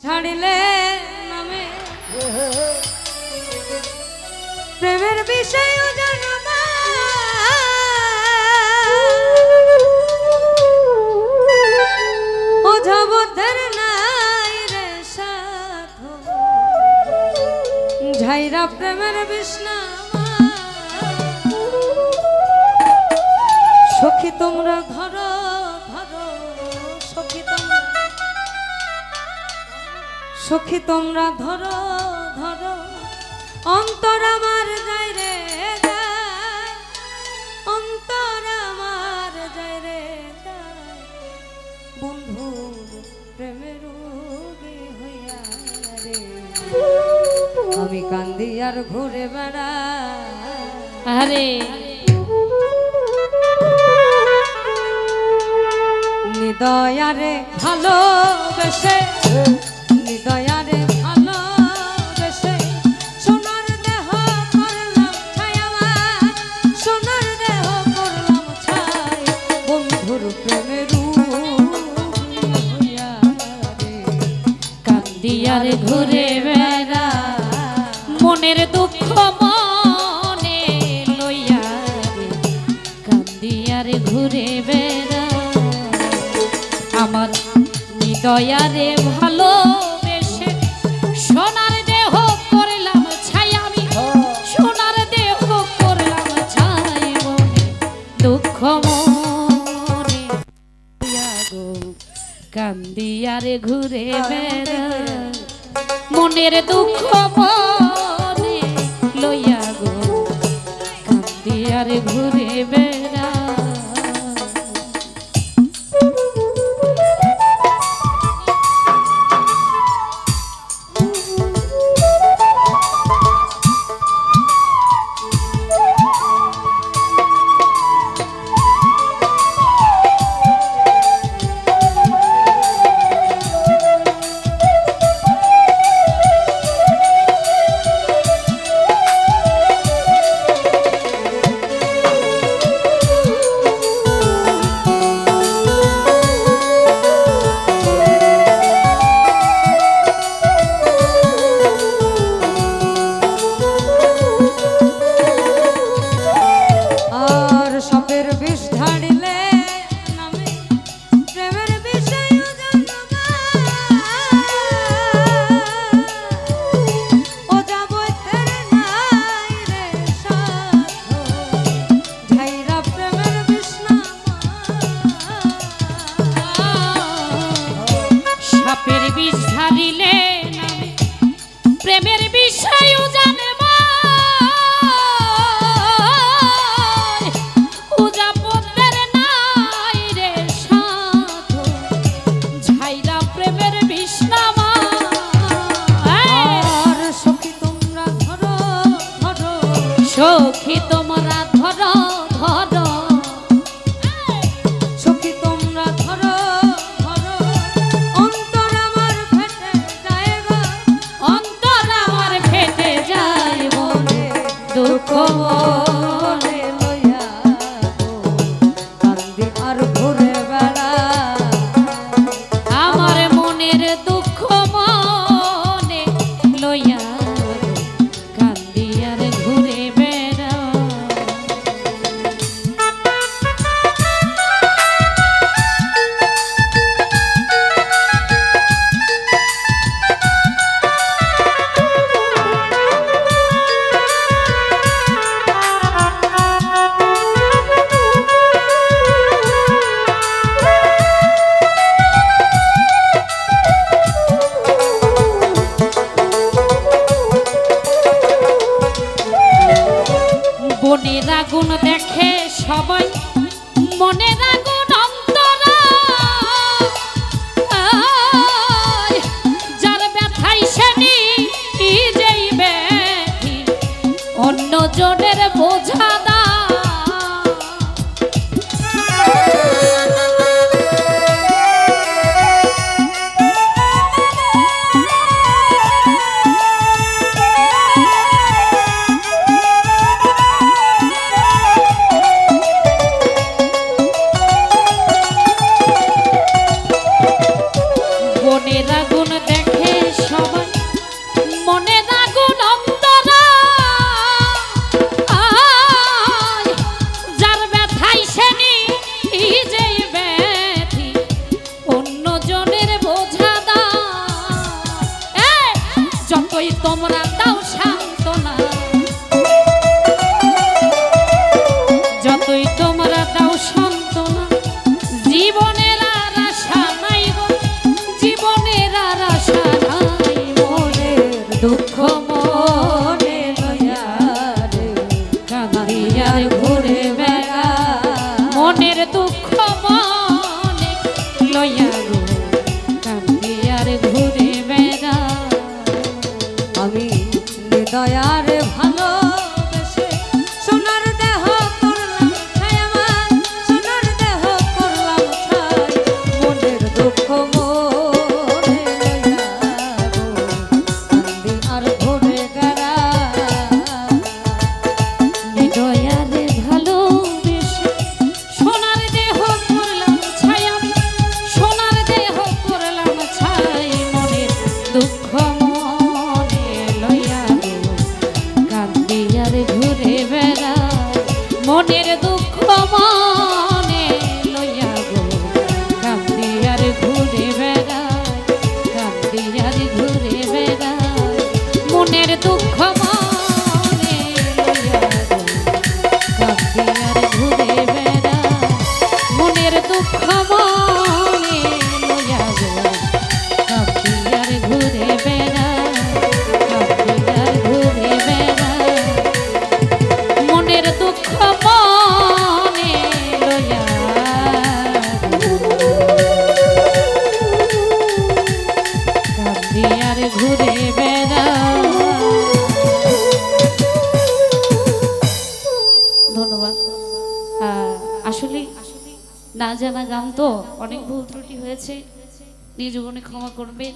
ছাড়িলে নামে প্রেমের বিষয় জানো না ও জবদের নাই রে সাধু ঝাইরা প্রেমের বিষ্ণা সখী তোমরা ধরো ধরো সখী তোমরা ধরো ধরো অন্তর আমার যায় রে যায় অন্তর আমার যায় রে যায় বন্ধুর প্রেমের রোগে হইয়া রে আমি কান্দি আর ঘুরে বেড়া আরে নিদয়ারে ভালোবেসে নিদয়ারে ভালোবেসে সোনার দেহ করলাম ছাই আমার সোনার দেহ করলাম ছাই বন্ধুর প্রেমের হইয়া রে কান্দিয়ারে ঘুরে বেড়া মনের দুঃখ মনে লইয়া রে কান্দিয়ারে ঘুরে বেড়া আমার নিদয়ারে ভালোবেসে সোনার দেহ করলাম ছাই আমি সোনার দেহ করলাম ছাই মনে দুঃখ মনে গো কান্দিয়ারে ঘুরে বেড়া মনের দুঃখ মনে লইয়া গো কান্দিয়ারে ঘুরে বেড়া প্রেমের বিষয় জানে উজাপদের নাই রে সাধু ঝাইরা প্রেমের বিষ্ণামা সখী তোমরা ধরো ধরো সখী তোমরা ধরো ধরো তোমরা দাও সান্ত্বনা, যতই তোমরা দাও সান্ত্বনা, জীবনের আর আশা নাই গো, জীবনের আর আশা নাই। মনের দুঃখ মনে লইয়া রে কাঁদি আর ঘুরে বেড়া, মনের দুঃখ মনে লইয়া গো কাঁদি আর ঘুরে বেড়া। আমি দয়ার ভালোবেসে সোনার দেহ করলাম ছাই, আমার সোনার দেহ করলাম ছাই, মনের দুঃখ মনে লইয়া গো কান্দি আর ঘুরে বেড়া। দয়ারে ভালোবেসে সোনার দেহ করলাম ছাই, আমি সোনার দেহ করলাম ছাই, মনের দুঃখ মনে লইয়া গো কান্দি আর ঘুরে বেড়া, মনের দুঃখ মনে লইয়া গো কান্দি আর ঘুরে বেড়া, কান্দি আর ঘুরে বেড়া, মনের দুঃখ মনে লইয়া গো কাঁদি আর ঘুরে বেড়া, মনের দুঃখ মনে লইয়া গো কাঁদি আর ঘুরে বেড়া, কাঁদি আর ঘুরে বেড়া, মনের দুঃখ মনে লইয়া কাঁদি আর ঘুরে বেড়া। ধন্যবাদ। আসলে না জানা গান তো, অনেক ভুল ত্রুটি হয়েছে, নিজ জীবনে ক্ষমা করবেন।